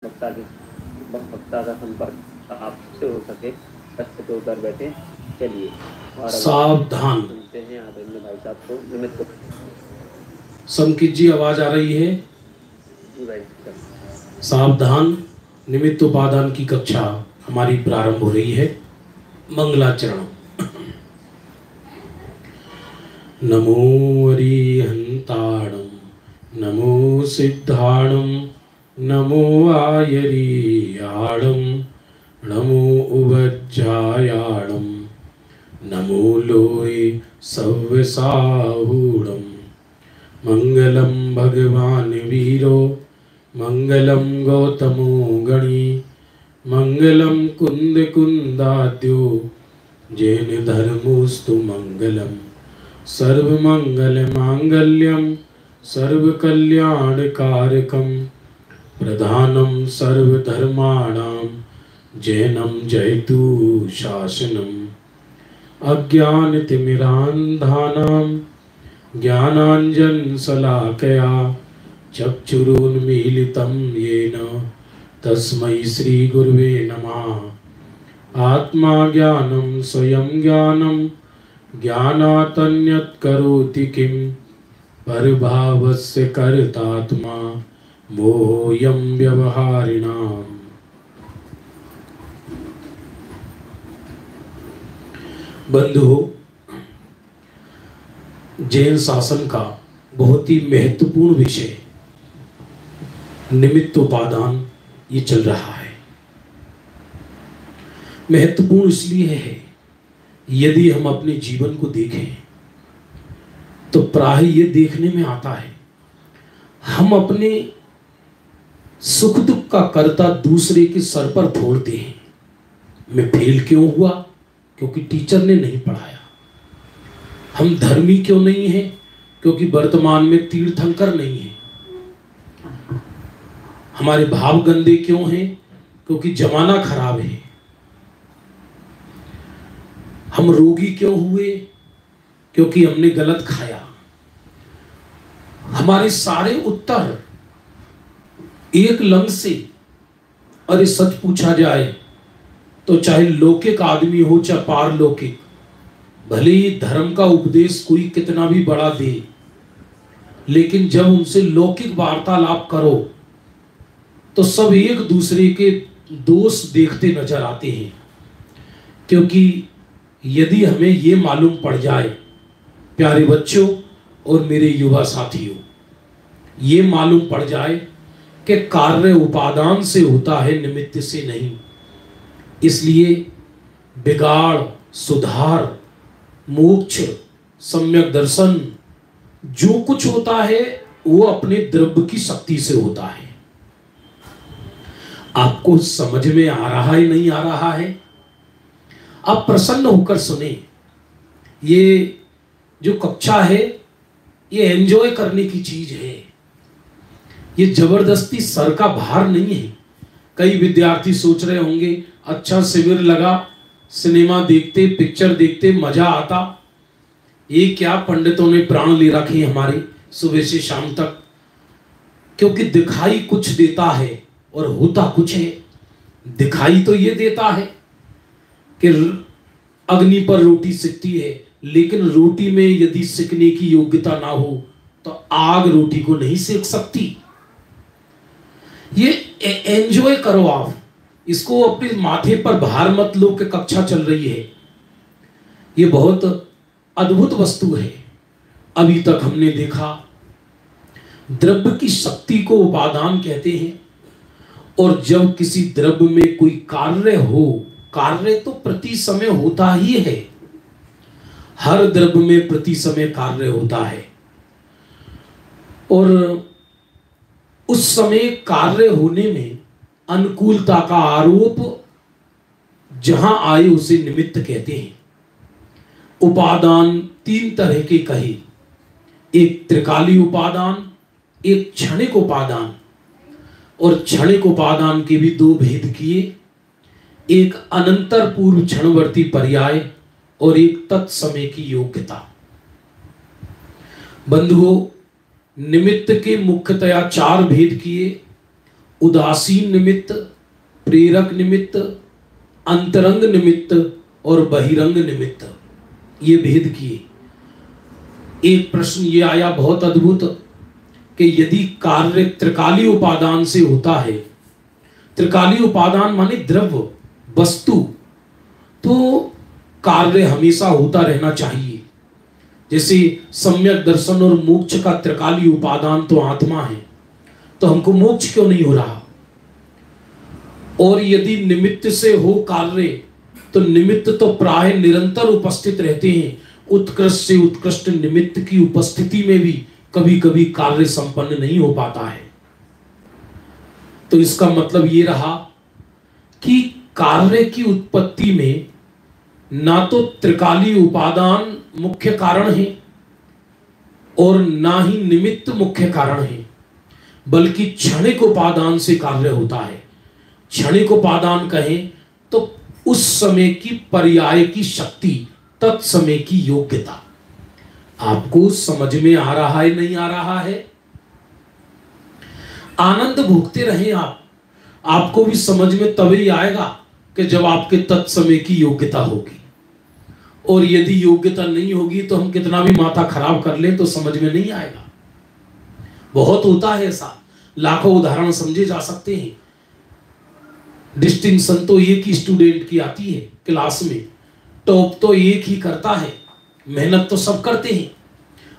वक्ता के वक्ता का संपर्क आपसे हो सके कष्ट के ऊपर बैठे। चलिए और सावधान सुनते हैं आदरणीय भाई साहब को निमित्त। संकित जी आवाज आ रही है? जी भाई सावधान, निमित्त उपादान की कक्षा हमारी प्रारंभ हो रही है। मंगलाचरण। नमो अरिहंताणं, नमो सिद्धाणं, नमो आयरीयाणं, नमो उवज्जायाणं, नमो लोये सव्यसाहूणं। मंगलम भगवान वीरो, मंगलम गौतमो गणी, मंगलम कुंद कुंदाद्यो, जैन धर्मोस्तु मंगलम। सर्वमंगल मांगल्यम सर्वकल्याणकारकम, प्रधानम सर्वधर्माणां, जैनम जयतु शासनम। अज्ञानतिमिरान्धानां ज्ञानाञ्जनशलाकया चक्षुरुन्मीलितं येन तस्मै श्रीगुरुवे नमः। आत्मा ज्ञानं स्वयं ज्ञानं ज्ञानातन्यत् करोति किं, परभावस्य कर्तात्मा मोह्यं व्यवहारिणाम्। बंधुओं, जैन शासन का बहुत ही महत्वपूर्ण विषय निमित्त उपादान ये चल रहा है। महत्वपूर्ण इसलिए है, यदि हम अपने जीवन को देखें तो प्राय ये देखने में आता है हम अपने सुख दुख का कर्ता दूसरे के सर पर फोड़ते हैं। मैं फेल क्यों हुआ? क्योंकि टीचर ने नहीं पढ़ाया। हम धर्मी क्यों नहीं हैं? क्योंकि वर्तमान में तीर्थंकर नहीं है। हमारे भाव गंदे क्यों हैं? क्योंकि जमाना खराब है। हम रोगी क्यों हुए? क्योंकि हमने गलत खाया। हमारे सारे उत्तर एक लंग से, अरे सच पूछा जाए तो चाहे लौकिक आदमी हो चाहे पारलौकिक, भले ही धर्म का उपदेश कोई कितना भी बड़ा दे, लेकिन जब उनसे लौकिक वार्तालाप करो तो सब एक दूसरे के दोष देखते नजर आते हैं। क्योंकि यदि हमें ये मालूम पड़ जाए, प्यारे बच्चों और मेरे युवा साथियों, ये मालूम पड़ जाए कि कार्य उपादान से होता है, निमित्त से नहीं। इसलिए बिगाड़, सुधार, मोक्ष, सम्यक दर्शन जो कुछ होता है वो अपने द्रव्य की शक्ति से होता है। आपको समझ में आ रहा है नहीं आ रहा है? आप प्रसन्न होकर सुने। ये जो कक्षा है ये एंजॉय करने की चीज है। ये जबरदस्ती सर का भार नहीं है। कई विद्यार्थी सोच रहे होंगे अच्छा शिविर लगा, सिनेमा देखते, पिक्चर देखते, मजा आता। ये क्या पंडितों ने प्राण ले रखे हमारे सुबह से शाम तक। क्योंकि दिखाई कुछ देता है और होता कुछ है। दिखाई तो ये देता है कि अग्नि पर रोटी सिकती है, लेकिन रोटी में यदि सिकने की योग्यता ना हो तो आग रोटी को नहीं सेक सकती। ये एंजॉय करो आप, इसको अपने माथे पर भार मत लो कि कक्षा चल रही है। ये बहुत अद्भुत वस्तु है। अभी तक हमने देखा द्रव्य की शक्ति को उपादान कहते हैं। और जब किसी द्रव्य में कोई कार्य हो, कार्य तो प्रति समय होता ही है। हर द्रव्य में प्रति समय कार्य होता है और उस समय कार्य होने में अनुकूलता का आरोप जहां आए उसे निमित्त कहते हैं। उपादान तीन तरह के कहे, एक त्रिकाली उपादान, एक क्षणिक उपादान, और क्षणिक उपादान के भी दो भेद किए, एक अनंतर पूर्व क्षणवर्ती पर्याय और एक तत्समय की योग्यता। बंधुओं, निमित्त के मुख्यतया चार भेद किए उदासीन निमित्त, प्रेरक निमित्त, अंतरंग निमित्त और बहिरंग निमित्त, ये भेद किए। एक प्रश्न ये आया बहुत अद्भुत कि यदि कार्य त्रिकालीय उपादान से होता है, त्रिकालीय उपादान माने द्रव्य वस्तु, तो कार्य हमेशा होता रहना चाहिए। जैसे सम्यक दर्शन और मोक्ष का त्रिकालीय उपादान तो आत्मा है, तो हमको मोक्ष क्यों नहीं हो रहा? और यदि निमित्त से हो कार्य, तो निमित्त तो प्राय निरंतर उपस्थित रहते हैं। उत्कृष्ट से उत्कृष्ट निमित्त की उपस्थिति में भी कभी कभी कार्य संपन्न नहीं हो पाता है। तो इसका मतलब ये रहा कि कार्य की उत्पत्ति में ना तो त्रिकालीय उपादान मुख्य कारण है और ना ही निमित्त मुख्य कारण है, बल्कि क्षणिक उपादान से कार्य होता है। क्षणिक उपादान कहें तो उस समय की पर्याय की शक्ति, तत्समय की योग्यता। आपको समझ में आ रहा है, नहीं आ रहा है? आनंद भोगते रहें आप, आपको भी समझ में तभी आएगा कि जब आपके तत्समय की योग्यता होगी। और यदि योग्यता नहीं होगी तो हम कितना भी माथा खराब कर ले तो समझ में नहीं आएगा। बहुत होता है ऐसा, लाखों उदाहरण समझे जा सकते हैं। डिस्टिंक्शन तो एक ही स्टूडेंट की आती है क्लास में, टॉप तो एक ही करता है, मेहनत तो सब करते हैं,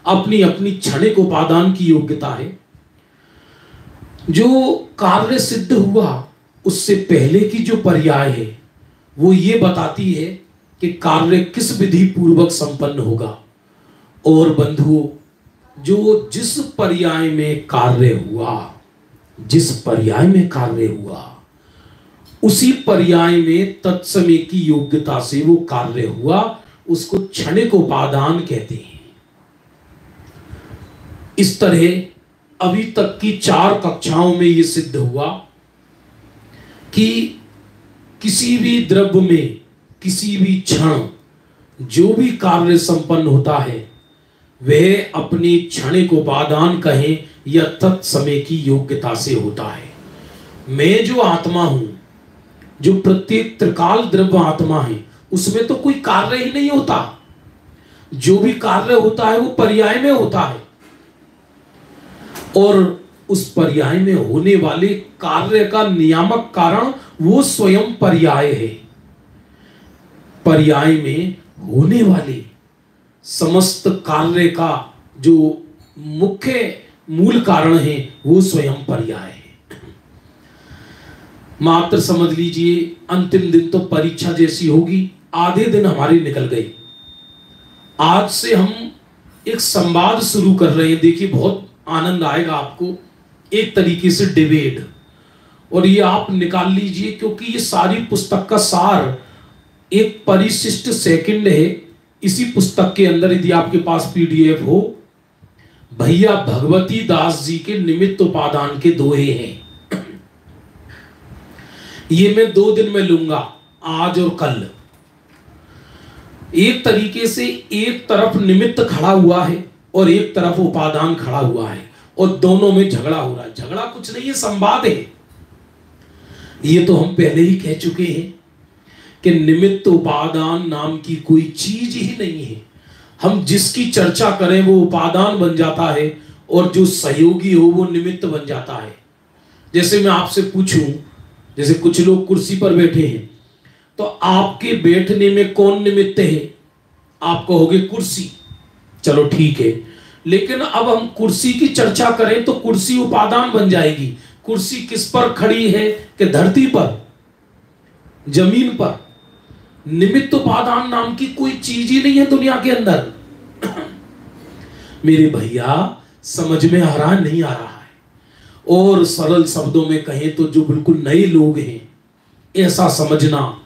अपनी अपनी क्षणिक उपादान की योग्यता है। जो कार्य सिद्ध हुआ उससे पहले की जो पर्याय है वो ये बताती है कि कार्य किस विधि पूर्वक संपन्न होगा। और बंधुओं, जो जिस पर्याय में कार्य हुआ, जिस पर्याय में कार्य हुआ, उसी पर्याय में तत्समय की योग्यता से वो कार्य हुआ, उसको क्षणिक उपादान कहते हैं। इस तरह अभी तक की 4 कक्षाओं में यह सिद्ध हुआ कि किसी भी द्रव्य में किसी भी क्षण जो भी कार्य संपन्न होता है वह अपनी क्षणिक उपादान कहें या तत्समय की योग्यता से होता है। मैं जो आत्मा हूं, जो प्रत्येक त्रिकाल द्रव्य आत्मा है, उसमें तो कोई कार्य ही नहीं होता। जो भी कार्य होता है वो पर्याय में होता है, और उस पर्याय में होने वाले कार्य का नियामक कारण वो स्वयं पर्याय है। पर्याय में होने वाले समस्त कार्य का जो मुख्य मूल कारण है वो स्वयं पर्याय है। मात्र समझ लीजिए, अंतिम दिन तो परीक्षा जैसी होगी, आधे दिन हमारे निकल गए। आज से हम एक संवाद शुरू कर रहे हैं। देखिए, बहुत आनंद आएगा आपको, एक तरीके से डिबेट। और ये आप निकाल लीजिए, क्योंकि ये सारी पुस्तक का सार एक परिशिष्ट सेकंड है। इसी पुस्तक के अंदर यदि आपके पास पीडीएफ हो, भैया भगवती दास जी के निमित्त उपादान के दोहे हैं। ये मैं 2 दिन में लूंगा, आज और कल। एक तरीके से एक तरफ निमित्त खड़ा हुआ है और एक तरफ उपादान खड़ा हुआ है, और दोनों में झगड़ा हो रहा है। झगड़ा कुछ नहीं है, संवाद है। ये तो हम पहले ही कह चुके हैं कि निमित्त उपादान नाम की कोई चीज ही नहीं है। हम जिसकी चर्चा करें वो उपादान बन जाता है, और जो सहयोगी हो वो निमित्त बन जाता है। जैसे मैं आपसे पूछूं, जैसे कुछ लोग कुर्सी पर बैठे हैं, तो आपके बैठने में कौन निमित्त है? आप कहोगे कुर्सी, चलो ठीक है। लेकिन अब हम कुर्सी की चर्चा करें तो कुर्सी उपादान बन जाएगी। कुर्सी किस पर खड़ी है? कि धरती पर, जमीन पर। निमित्त उपादान नाम की कोई चीज ही नहीं है दुनिया के अंदर। मेरे भैया, समझ में आ रहा नहीं आ रहा है? और सरल शब्दों में कहें तो जो बिल्कुल नए लोग हैं, ऐसा समझना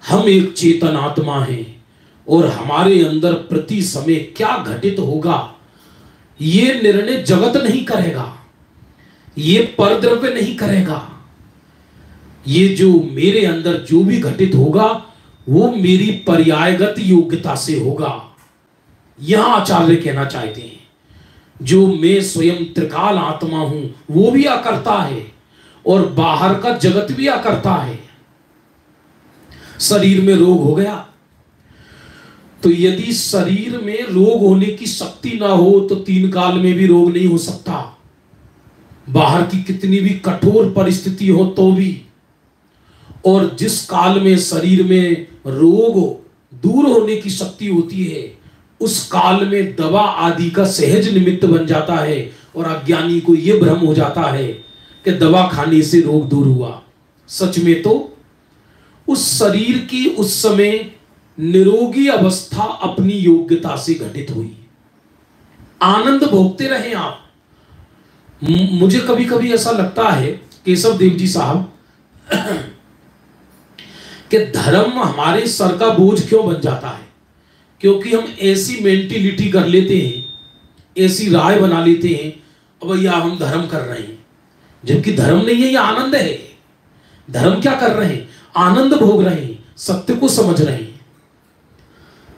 हम एक चेतन आत्मा हैं, और हमारे अंदर प्रति समय क्या घटित होगा ये निर्णय जगत नहीं करेगा, ये परद्रव्य नहीं करेगा। ये जो मेरे अंदर जो भी घटित होगा वो मेरी पर्यायगत योग्यता से होगा। यहां आचार्य कहना चाहते हैं, जो मैं स्वयं त्रिकाल आत्मा हूं वो भी अकर्ता है, और बाहर का जगत भी आकर्ता है। शरीर में रोग हो गया, तो यदि शरीर में रोग होने की शक्ति ना हो तो तीन काल में भी रोग नहीं हो सकता। बाहर की कितनी भी कठोर परिस्थिति हो तो भी, और जिस काल में शरीर में रोग दूर होने की शक्ति होती है, उस काल में दवा आदि का सहज निमित्त बन जाता है, और अज्ञानी को यह भ्रम हो जाता है कि दवा खाने से रोग दूर हुआ। सच में तो उस शरीर की उस समय निरोगी अवस्था अपनी योग्यता से घटित हुई। आनंद भोगते रहे आप। मुझे कभी कभी ऐसा लगता है केशव देव जी साहब कि धर्म हमारे सर का बोझ क्यों बन जाता है, क्योंकि हम ऐसी मेंटिलिटी कर लेते हैं, ऐसी राय बना लेते हैं, अब भैया हम धर्म कर रहे हैं, जबकि धर्म नहीं है, ये आनंद है। धर्म क्या कर रहे हैं? आनंद भोग रहे हैं, सत्य को समझ रहे हैं।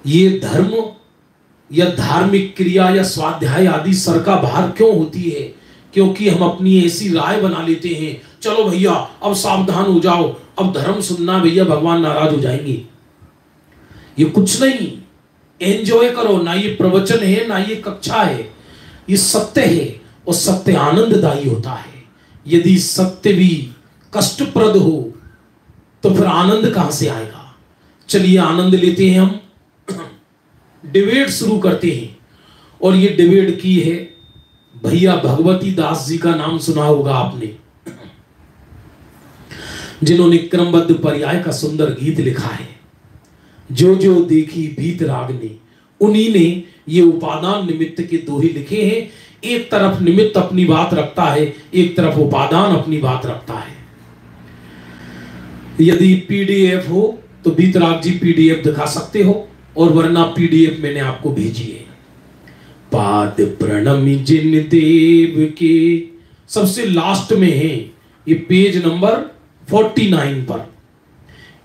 ये धर्म या धार्मिक क्रिया या स्वाध्याय आदि सर का भार क्यों होती है? क्योंकि हम अपनी ऐसी राय बना लेते हैं, चलो भैया अब सावधान हो जाओ, अब धर्म सुनना भैया भगवान नाराज हो जाएंगे। ये कुछ नहीं, एंजॉय करो। ना ये प्रवचन है, ना ये कक्षा है, ये सत्य है, और सत्य आनंददायी होता है। यदि सत्य भी कष्टप्रद हो तो फिर आनंद कहां से आएगा? चलिए आनंद लेते हैं, हम डिबेट शुरू करते हैं। और ये डिबेट की है भैया भगवती दास जी का नाम सुना होगा आपने, जिन्होंने क्रमबद्ध पर्याय का सुंदर गीत लिखा है। जो जो देखी भीत राग ने, उन्हीं ने ये उपादान निमित्त के दोहे लिखे हैं। एक तरफ निमित्त अपनी बात रखता है, एक तरफ उपादान अपनी बात रखता है। यदि पीडीएफ हो तो बीतराग जी पीडीएफ दिखा सकते हो, और वरना पीडीएफ मैंने आपको भेजी है। पाद प्रणमि जिन देव के, सबसे लास्ट में है ये, पेज नंबर 49 पर।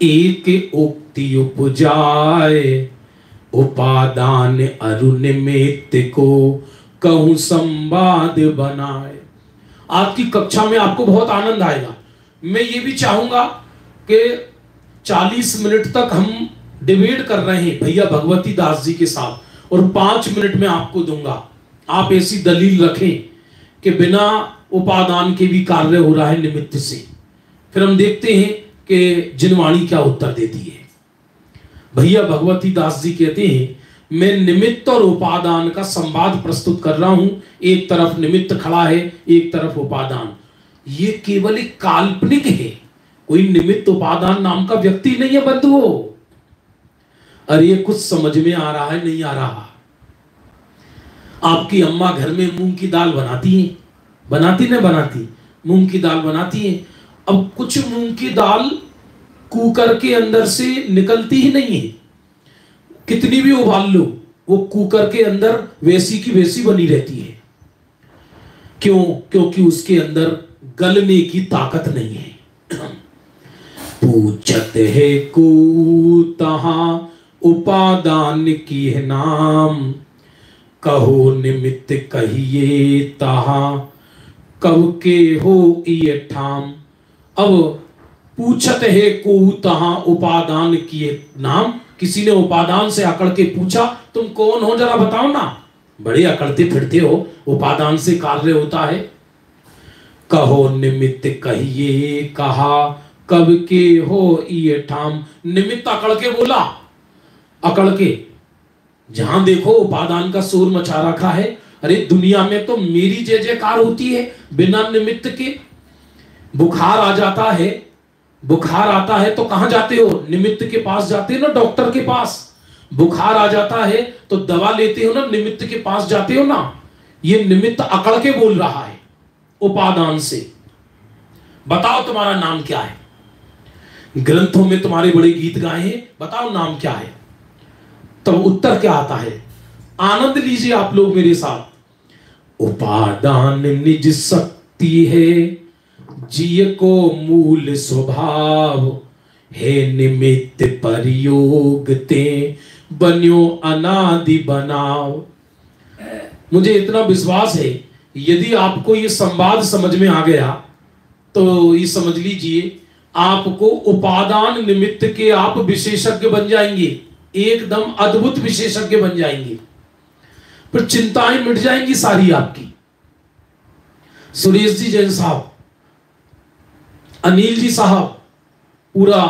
एक उक्ति उपजाए उपादान अरुण निमित्त को कहूं संवाद बनाए। आज की कक्षा में आपको बहुत आनंद आएगा। मैं ये भी चाहूंगा कि 40 मिनट तक हम डिबेट कर रहे हैं भैया भगवती दास जी के साथ, और 5 मिनट में आपको दूंगा। आप ऐसी दलील रखें कि बिना उपादान के भी कार्य हो रहा है निमित्त से। फिर हम देखते हैं कि जिनवाणी क्या उत्तर देती है। भैया भगवती दास जी कहते हैं, मैं निमित्त और उपादान का संवाद प्रस्तुत कर रहा हूं। एक तरफ निमित्त खड़ा है, एक तरफ उपादान। ये केवल एक काल्पनिक है, कोई निमित्त उपादान नाम का व्यक्ति नहीं है बंधुओं। अरे ये कुछ समझ में आ रहा है? नहीं आ रहा? आपकी अम्मा घर में मूंग की दाल बनाती है, बनाती ना बनाती? मूंग की दाल बनाती है। अब कुछ मूंग की दाल कुकर के अंदर से निकलती ही नहीं है, कितनी भी उबाल लो वो कुकर के अंदर वैसी की वैसी बनी रहती है। क्यों? क्योंकि उसके अंदर गलने की ताकत नहीं है। पूछत है को तहां उपादान की है नाम, कहो निमित्त कहिए तहां कब के हो ये ठाम। अब पूछत है को तहां उपादान किए नाम, किसी ने उपादान से अकड़ के पूछा तुम कौन हो जरा बताओ ना, बड़े अकड़ते फिरते हो, उपादान से कार्य होता है। कहो निमित्त कहिए कहा कब के हो ये ठाम। निमित्त अकड़ के बोला, अकड़ के, जहां देखो उपादान का शोर मचा रखा है। अरे दुनिया में तो मेरी जय जयकार होती है बिना निमित्त के। बुखार आ जाता है, बुखार आता है तो कहां जाते हो? निमित्त के पास जाते हो ना, डॉक्टर के पास। बुखार आ जाता है तो दवा लेते हो ना, निमित्त के पास जाते हो ना। ये निमित्त अकड़ के बोल रहा है उपादान से। बताओ तुम्हारा नाम क्या है? ग्रंथों में तुम्हारे बड़े गीत गाए हैं, बताओ नाम क्या है? तो उत्तर क्या आता है? आनंद लीजिए आप लोग मेरे साथ। उपादान निज शक्ति है, जीय को मूल स्वभाव है, निमित्त परियोग ते बन्यो अनादि बनाओ। मुझे इतना विश्वास है यदि आपको ये संवाद समझ में आ गया तो ये समझ लीजिए आपको उपादान निमित्त के आप विशेषज्ञ बन जाएंगे, एकदम अद्भुत विशेषज्ञ बन जाएंगे, फिर चिंताएं मिट जाएंगी सारी आपकी। सुरेश जी जैन साहब, अनिल जी साहब, पूरा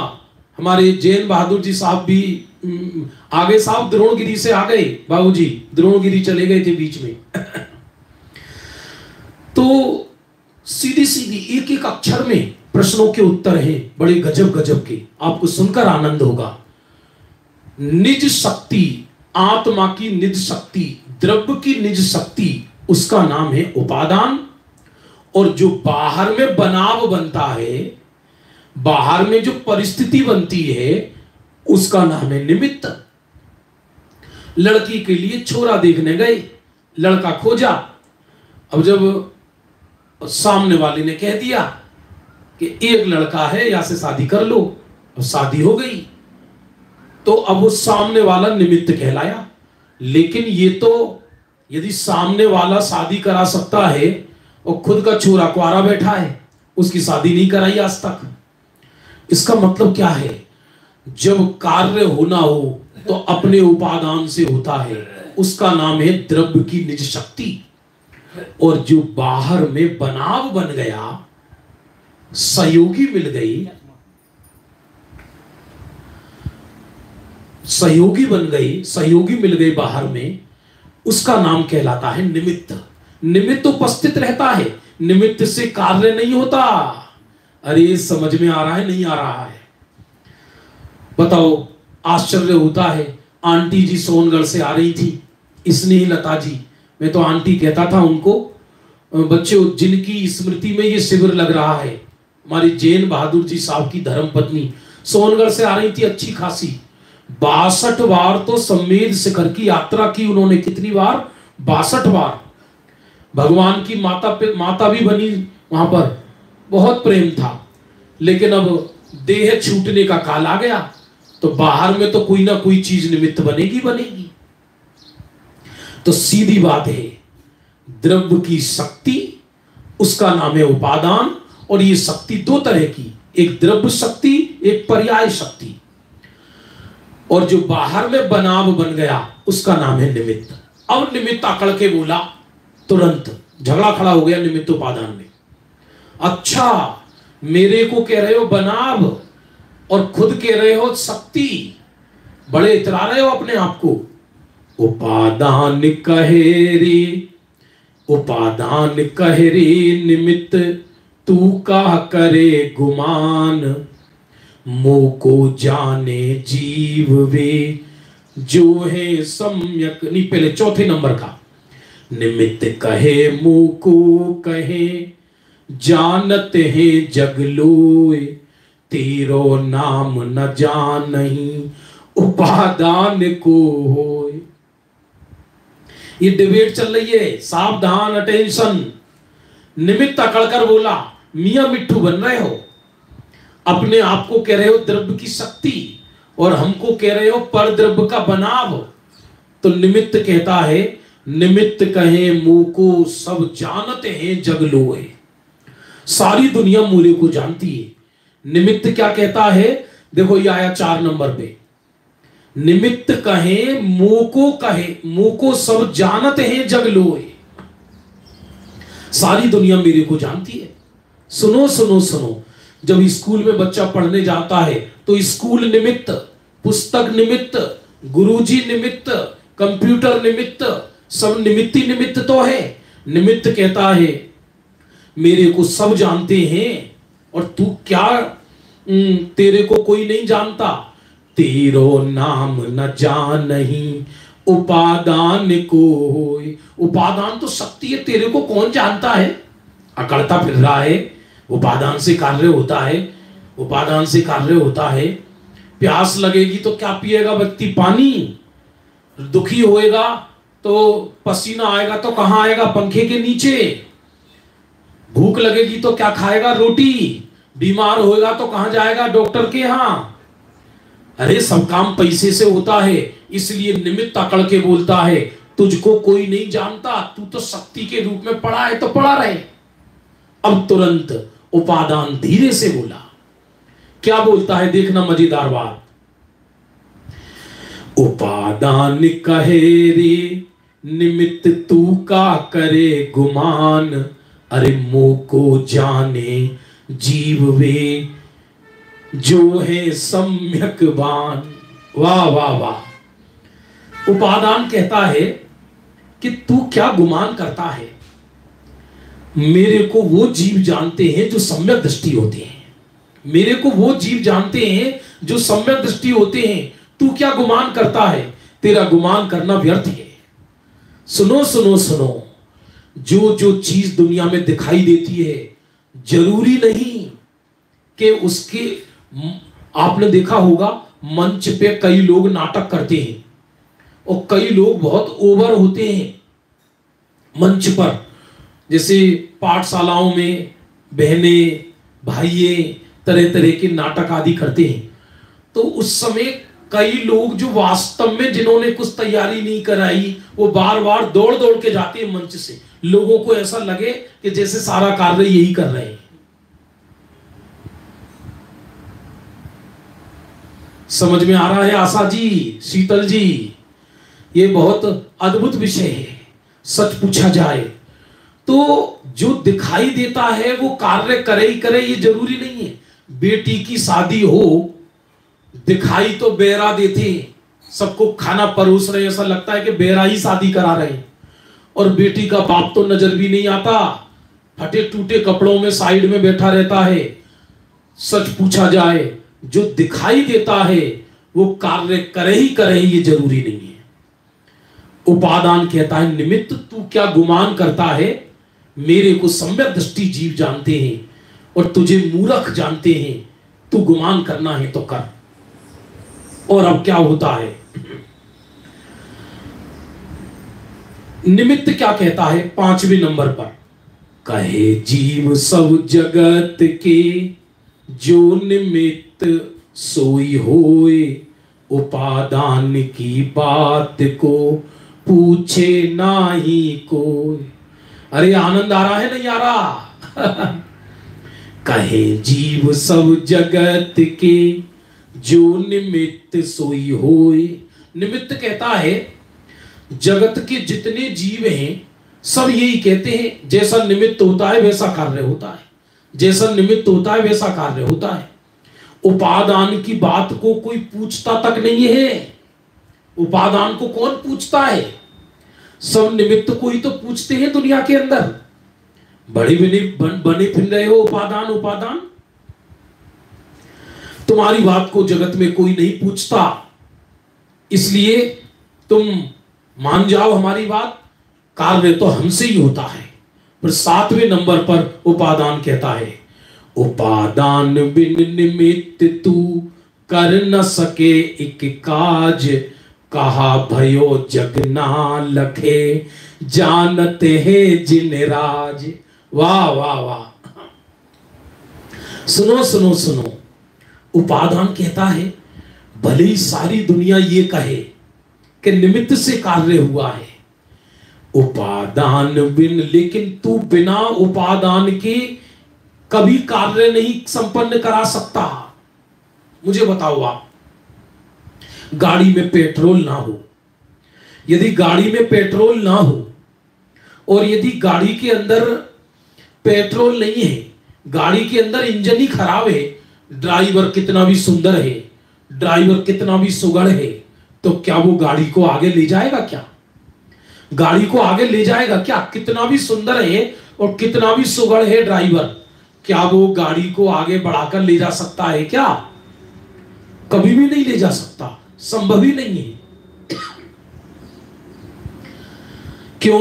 हमारे जैन बहादुर जी साहब भी आगे साहब द्रोणगिरी से आ गए, बाबूजी द्रोणगिरी चले गए थे बीच में। तो सीधी सीधी एक एक अक्षर में प्रश्नों के उत्तर हैं, बड़े गजब गजब के, आपको सुनकर आनंद होगा। निज शक्ति, आत्मा की निज शक्ति, द्रव्य की निज शक्ति, उसका नाम है उपादान। और जो बाहर में बनाव बनता है, बाहर में जो परिस्थिति बनती है, उसका नाम है निमित्त। लड़की के लिए छोरा देखने गए, लड़का खोजा, अब जब सामने वाले ने कह दिया कि एक लड़का है, या से शादी कर लो, अब शादी हो गई, तो अब वो सामने वाला निमित्त कहलाया। लेकिन ये तो यदि सामने वाला शादी करा सकता है और खुद का छोरा कुआरा बैठा है, उसकी शादी नहीं कराई आज तक, इसका मतलब क्या है? जब कार्य होना हो तो अपने उपादान से होता है, उसका नाम है द्रव्य की निज शक्ति। और जो बाहर में बनाव बन गया, सहयोगी मिल गई, सहयोगी बन गई, सहयोगी मिल गई बाहर में, उसका नाम कहलाता है निमित्त। निमित्त उपस्थित रहता है, निमित्त से कार्य नहीं होता। अरे समझ में आ रहा है, नहीं आ रहा है? बताओ, आश्चर्य होता है। आंटी जी सोनगढ़ से आ रही थी, स्नेहलता जी, मैं तो आंटी कहता था उनको, बच्चों जिनकी स्मृति में ये शिविर लग रहा है, हमारी जैन बहादुर जी साहब की धर्मपत्नी सोनगढ़ से आ रही थी, अच्छी खासी 62 बार तो सम्मेद शिखर की यात्रा की उन्होंने। कितनी बार? 62 बार। भगवान की माता भी बनी वहां पर, बहुत प्रेम था। लेकिन अब देह छूटने का काल आ गया, तो बाहर में तो कोई ना कोई चीज निमित्त बनेगी बनेगी। तो सीधी बात है, द्रव्य की शक्ति, उसका नाम है उपादान। और ये शक्ति दो तरह की, एक द्रव्य शक्ति, एक पर्याय शक्ति। और जो बाहर में बनाव बन गया, उसका नाम है निमित्त। अब निमित्त आकड़ के बोला, तुरंत झगड़ा खड़ा हो गया निमित्त उपादान में। अच्छा, मेरे को कह रहे हो बनाव और खुद कह रहे हो शक्ति, बड़े इतरा रहे हो अपने आप को। उपादान कहे रे, उपादान कहे रे निमित्त, तू का करे गुमान, मोह को जाने जीव वे, जो है सम्यक। नहीं, पहले चौथे नंबर का, निमित्त कहे मुँह को कहे, जानते हैं जग लोए, तेरो नाम न जानहीं, उपादान को होए। ये डिबेट चल रही है, सावधान, अटेंशन। निमित्त अकड़कर बोला, मियां मिट्ठू बन रहे हो, अपने आप को कह रहे हो द्रव्य की शक्ति, और हमको कह रहे हो पर द्रव्य का बनाव। तो निमित्त कहता है, निमित्त कहे मुंह को सब जानते हैं जग लोए। सारी दुनिया मूल्य को जानती है। निमित्त क्या कहता है? देखो ये आया 4 नंबर पे, निमित्त कहे मुंह को सब जानते हैं जग लोए। सारी दुनिया मेरे को जानती है। सुनो सुनो सुनो, जब स्कूल में बच्चा पढ़ने जाता है तो स्कूल निमित्त, पुस्तक निमित्त, गुरुजी निमित्त, कंप्यूटर निमित्त, सब निमित्ती निमित्त तो है। निमित्त कहता है मेरे को सब जानते हैं और तू क्या, तेरे को कोई नहीं जानता। तेरो नाम न जानहीं, उपादान को होए। उपादान तो शक्ति है, तेरे को कौन जानता है? अकड़ता फिर रहा है। उपादान से कार्य होता है, उपादान से कार्य होता है। प्यास लगेगी तो क्या पिएगा व्यक्ति? पानी। दुखी होएगा तो पसीना आएगा तो कहां आएगा? पंखे के नीचे। भूख लगेगी तो क्या खाएगा? रोटी। बीमार होएगा तो कहां जाएगा? डॉक्टर के यहां। अरे सब काम पैसे से होता है, इसलिए निमित्त अकड़ के बोलता है तुझको कोई नहीं जानता, तू तो शक्ति के रूप में पड़ा है तो पड़ा रहे। अब तुरंत उपादान धीरे से बोला। क्या बोलता है देखना, मजेदार बात। उपादान कहे रे निमित्त तू का करे गुमान, अरे मोह को जाने जीव वे जो है सम्यक बान। वाह वाह वाह। उपादान कहता है कि तू क्या गुमान करता है, मेरे को वो जीव जानते हैं जो सम्यक दृष्टि होते हैं, मेरे को वो जीव जानते हैं जो सम्यक दृष्टि होते हैं। तू क्या गुमान करता है, तेरा गुमान करना व्यर्थ है। सुनो सुनो सुनो, जो जो चीज दुनिया में दिखाई देती है जरूरी नहीं कि उसके, आपने देखा होगा मंच पे कई लोग नाटक करते हैं और कई लोग बहुत ओवर होते हैं मंच पर। जैसे पाठशालाओं में बहनें भाइये तरह तरह के नाटक आदि करते हैं, तो उस समय कई लोग जो वास्तव में जिन्होंने कुछ तैयारी नहीं कराई वो बार बार दौड़ दौड़ के जाते हैं मंच से, लोगों को ऐसा लगे कि जैसे सारा कार्य यही कर रहे हैं। समझ में आ रहा है आशा जी, शीतल जी? ये बहुत अद्भुत विषय है। सच पूछा जाए तो जो दिखाई देता है वो कार्य करे ही करे, ये जरूरी नहीं है। बेटी की शादी हो, दिखाई तो बेरा देते, सबको खाना परोस रहे, ऐसा लगता है कि बेरा ही शादी करा रहे हैं, और बेटी का बाप तो नजर भी नहीं आता, फटे टूटे कपड़ों में साइड में बैठा रहता है। सच पूछा जाए जो दिखाई देता है वो कार्य करे ही करे, ये जरूरी नहीं है। उपादान कहता है निमित्त तू क्या गुमान करता है, मेरे को सम्यक दृष्टि जीव जानते हैं और तुझे मूर्ख जानते हैं, तू गुमान करना है तो कर। और अब क्या होता है, निमित्त क्या कहता है 5वें नंबर पर, कहे जीव सब जगत के जो निमित्त सोई होए, उपादान की बात को पूछे नाही कोई। अरे आनंद आ रहा है नहीं आ रहा? कहे जीव सब जगत के जो निमित्त सोई होए। निमित्त कहता है जगत के जितने जीव हैं सब यही कहते हैं जैसा निमित्त होता है वैसा कार्य होता है, जैसा निमित्त होता है वैसा कार्य होता है। उपादान की बात को कोई पूछता तक नहीं है। उपादान को कौन पूछता है? सब निमित्त को ही तो पूछते हैं दुनिया के अंदर। बड़े बने फिर रहे हो उपादान उपादान, तुम्हारी बात को जगत में कोई नहीं पूछता, इसलिए तुम मान जाओ हमारी बात, कार्य तो हमसे ही होता है। फिर 7वें नंबर पर उपादान कहता है, उपादान बिन निमित्त तू कर न सके एक काज, कहा भयो जग ना लखे जानते हैं जिन राज। वाह वाह वाह। सुनो सुनो सुनो, उपादान कहता है भले ही सारी दुनिया ये कहे कि निमित्त से कार्य हुआ है, उपादान बिन, लेकिन तू बिना उपादान के कभी कार्य नहीं संपन्न करा सकता। मुझे बताओ, आप गाड़ी में पेट्रोल ना हो, यदि गाड़ी में पेट्रोल ना हो और यदि गाड़ी के अंदर पेट्रोल नहीं है, गाड़ी के अंदर इंजन ही खराब है, ड्राइवर कितना भी सुंदर है, ड्राइवर कितना भी सुगढ़ है, तो क्या वो गाड़ी को आगे ले जाएगा? क्या गाड़ी को आगे ले जाएगा क्या? कितना भी सुंदर है और कितना भी सुगढ़ है ड्राइवर, क्या वो गाड़ी को आगे बढ़ाकर ले जा सकता है? क्या कभी भी नहीं ले जा सकता, संभव ही नहीं है। क्यों?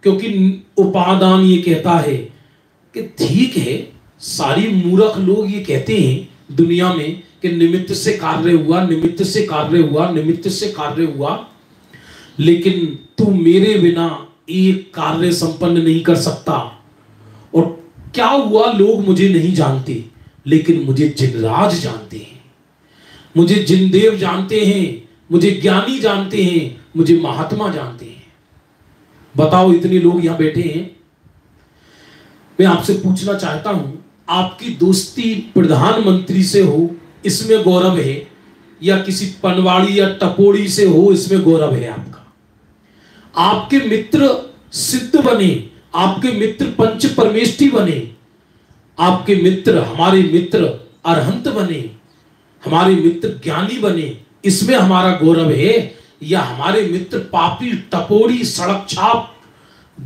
क्योंकि उपादान ये कहता है कि ठीक है, सारी मूर्ख लोग ये कहते हैं दुनिया में कि निमित्त से कार्य हुआ, निमित्त से कार्य हुआ, निमित्त से कार्य हुआ, लेकिन तू मेरे बिना एक कार्य संपन्न नहीं कर सकता। और क्या हुआ, लोग मुझे नहीं जानते लेकिन मुझे जिनराज जानते हैं, मुझे जिनदेव जानते हैं, मुझे ज्ञानी जानते हैं, मुझे महात्मा जानते हैं। बताओ, इतने लोग यहां बैठे हैं, मैं आपसे पूछना चाहता हूं आपकी दोस्ती प्रधानमंत्री से हो इसमें गौरव है, या किसी पनवाड़ी या टपोड़ी से हो इसमें गौरव है आपका। आपके मित्र सिद्ध बने, आपके मित्र पंच परमेष्ठी बने, आपके मित्र, हमारे मित्र अरहंत बने, हमारे मित्र ज्ञानी बने, इसमें हमारा गौरव है, या हमारे मित्र पापी टपोरी सड़क छाप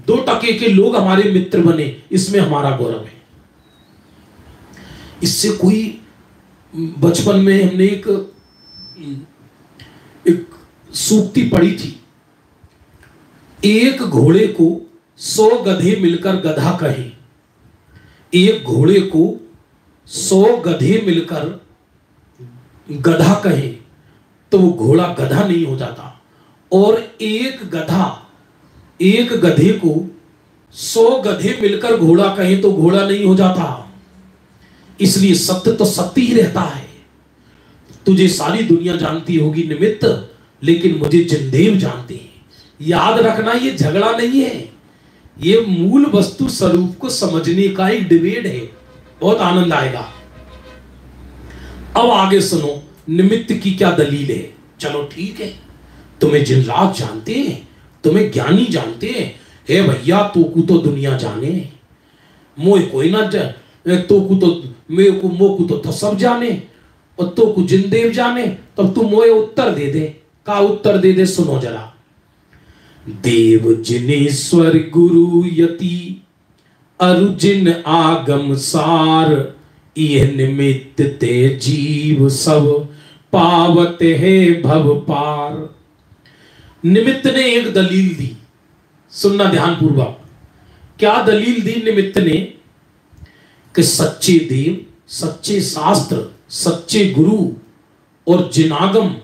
2 टके के लोग हमारे मित्र बने, इसमें हमारा गौरव है। इससे कोई, बचपन में हमने एक सूक्ति पढ़ी थी, एक घोड़े को 100 गधे मिलकर गधा कहे, एक घोड़े को 100 गधे मिलकर गधा कहे तो वो घोड़ा गधा नहीं हो जाता, और एक गधे को 100 गधे मिलकर घोड़ा कहे तो घोड़ा नहीं हो जाता। इसलिए सत्य तो सत्य ही रहता है। तुझे सारी दुनिया जानती होगी निमित्त, लेकिन मुझे जिनदेव जानते हैं। याद रखना, ये झगड़ा नहीं है, ये मूल वस्तु स्वरूप को समझने का एक डिबेट है। बहुत आनंद आएगा। अब आगे सुनो, निमित्त की क्या दलील है। चलो ठीक है, तुम्हें जिनराज जानते हैं, तुम्हें ज्ञानी जानते हैं, हे भैया तोकू तो दुनिया जाने, मोह कोई ना तोकू तो मेरे को मोकू तो सब जाने, और तोकू जिनदेव जाने। तब तू मोए उत्तर दे दे। का उत्तर दे दे, सुनो जरा। देव जिनेश्वर गुरु यति अर्जुन आगम सार, यह निमित्त ते जीव सब पावत है भव पार। निमित्त ने एक दलील दी, सुनना ध्यान पूर्वक। क्या दलील दी निमित्त ने? कि सच्चे देव, सच्चे शास्त्र, सच्चे गुरु और जिनागम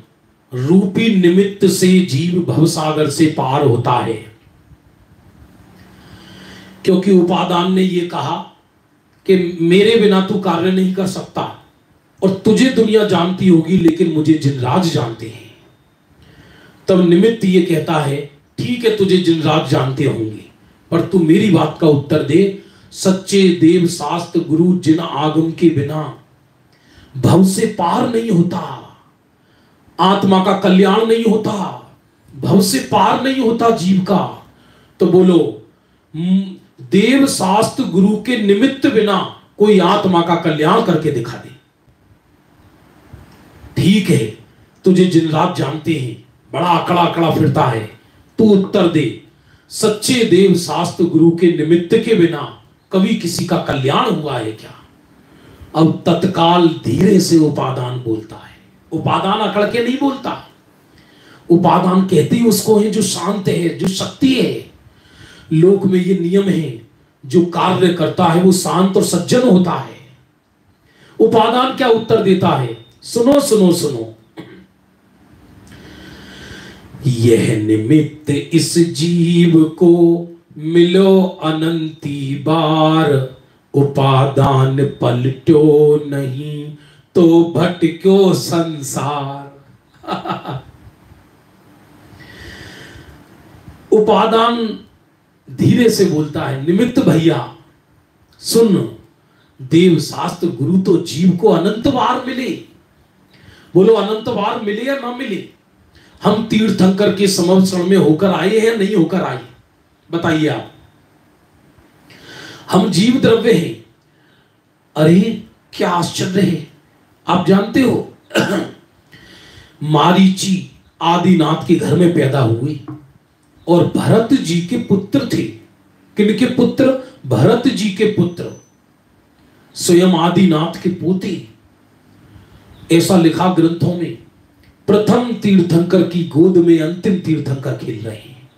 रूपी निमित्त से जीव भवसागर से पार होता है। क्योंकि उपादान ने यह कहा कि मेरे बिना तू कार्य नहीं कर सकता, और तुझे दुनिया जानती होगी लेकिन मुझे जिनराज जानते हैं। तब निमित्त ये कहता है, ठीक है तुझे जिनराज जानते होंगे, पर तू मेरी बात का उत्तर दे। सच्चे देव शास्त्र गुरु जिन आगम के बिना भव से पार नहीं होता, आत्मा का कल्याण नहीं होता, भव से पार नहीं होता जीव का। तो बोलो, देव शास्त्र गुरु के निमित्त बिना कोई आत्मा का कल्याण करके दिखा दे। ठीक है तुझे जिनराज जानते हैं, बड़ा अकड़ा अकड़ा फिरता है, तू उत्तर दे। सच्चे देव शास्त्र गुरु के निमित्त के बिना कभी किसी का कल्याण हुआ है क्या? अब तत्काल धीरे से उपादान बोलता है। उपादान अकड़ के नहीं बोलता, उपादान कहते ही उसको है जो शांत है, जो शक्ति है। लोक में ये नियम है, जो कार्य करता है वो शांत और सज्जन होता है। उपादान क्या उत्तर देता है? सुनो सुनो सुनो। यह निमित्त इस जीव को मिलो अनंती बार, उपादान पलटो नहीं तो भटक्यो संसार। उपादान धीरे से बोलता है, निमित्त भैया सुन, देव शास्त्र गुरु तो जीव को अनंत बार मिले। बोलो अनंत बार मिले या ना मिले? हम तीर्थंकर के समवसरण में होकर आए हैं, नहीं होकर आए? बताइए आप। हम जीव द्रव्य हैं। अरे क्या आश्चर्य है, आप जानते हो मारीची आदिनाथ के घर में पैदा हुए और भरत जी के पुत्र थे। किनके पुत्र? भरत जी के पुत्र, स्वयं आदिनाथ के पोते। ऐसा लिखा ग्रंथों में। प्रथम तीर्थंकर की गोद में अंतिम तीर्थंकर खेल रहे हैं।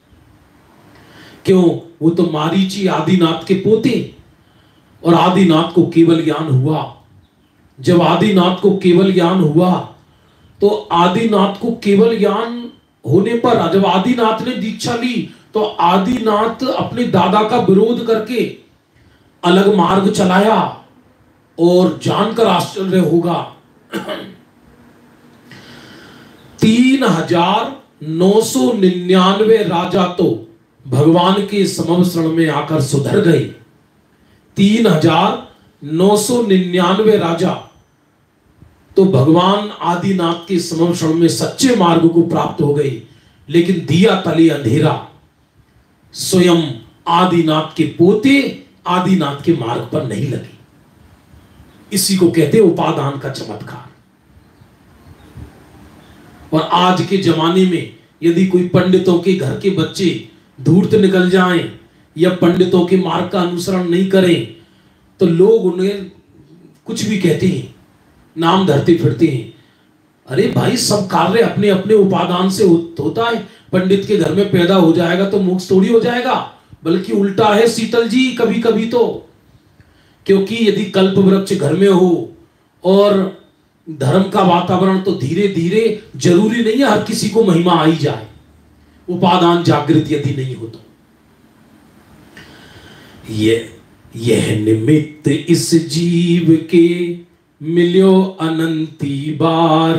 क्यों? वो तो मारीची आदिनाथ के पोते, और आदिनाथ को केवल ज्ञान हुआ। जब आदिनाथ को केवल ज्ञान हुआ तो आदिनाथ को केवल ज्ञान होने पर जब आदिनाथ ने दीक्षा ली तो आदिनाथ अपने दादा का विरोध करके अलग मार्ग चलाया। और जानकर आश्चर्य होगा 3999 राजा तो भगवान के समवसरण में आकर सुधर गए। 3999 999 राजा तो भगवान आदिनाथ के समर्षण में सच्चे मार्ग को प्राप्त हो गए, लेकिन दिया तले अंधेरा स्वयं आदिनाथ के पोते आदिनाथ के मार्ग पर नहीं लगे। इसी को कहते उपादान का चमत्कार। और आज के जमाने में यदि कोई पंडितों के घर के बच्चे धूर्त निकल जाएं या पंडितों के मार्ग का अनुसरण नहीं करें तो लोग उन्हें कुछ भी कहते हैं, नाम धरते फिरते हैं। अरे भाई, सब कार्य अपने अपने उपादान से होता है। पंडित के घर में पैदा हो जाएगा तो मोक्ष थोड़ी हो जाएगा, बल्कि उल्टा है शीतल जी, कभी कभी तो। क्योंकि यदि कल्प वृक्ष घर में हो और धर्म का वातावरण, तो धीरे धीरे जरूरी नहीं है हर किसी को महिमा आई जाए, उपादान जागृत यदि नहीं हो तो। यह निमित्त इस जीव के मिल्यो अनंती बार,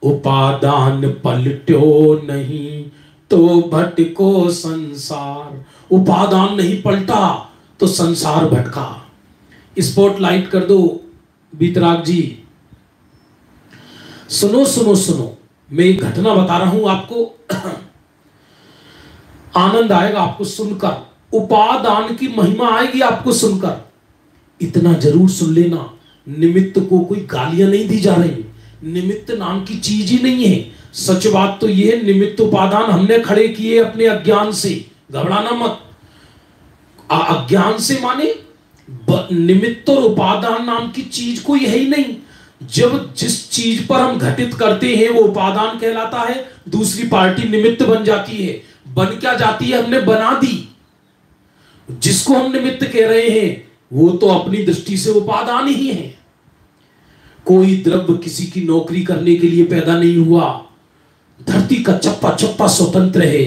उपादान पलट्यो नहीं तो भटको संसार। उपादान नहीं पलटा तो संसार भटका। स्पॉटलाइट कर दो बीतराग जी। सुनो सुनो सुनो, मैं एक घटना बता रहा हूं आपको, आनंद आएगा आपको सुनकर, उपादान की महिमा आएगी आपको सुनकर। इतना जरूर सुन लेना, निमित्त को कोई गालियां नहीं दी जा रही, निमित्त नाम की चीज ही नहीं है। सच बात तो यह, निमित्त उपादान हमने खड़े किए अपने अज्ञान से, घबराना मत। अज्ञान से माने निमित्त और उपादान नाम की चीज कोई है ही नहीं। जब जिस चीज पर हम घटित करते हैं वो उपादान कहलाता है, दूसरी पार्टी निमित्त बन जाती है। बन क्या जाती है? हमने बना दी। जिसको हम निमित्त कह रहे हैं वो तो अपनी दृष्टि से उपादान ही है। कोई द्रव्य किसी की नौकरी करने के लिए पैदा नहीं हुआ। धरती का चप्पा चप्पा स्वतंत्र है,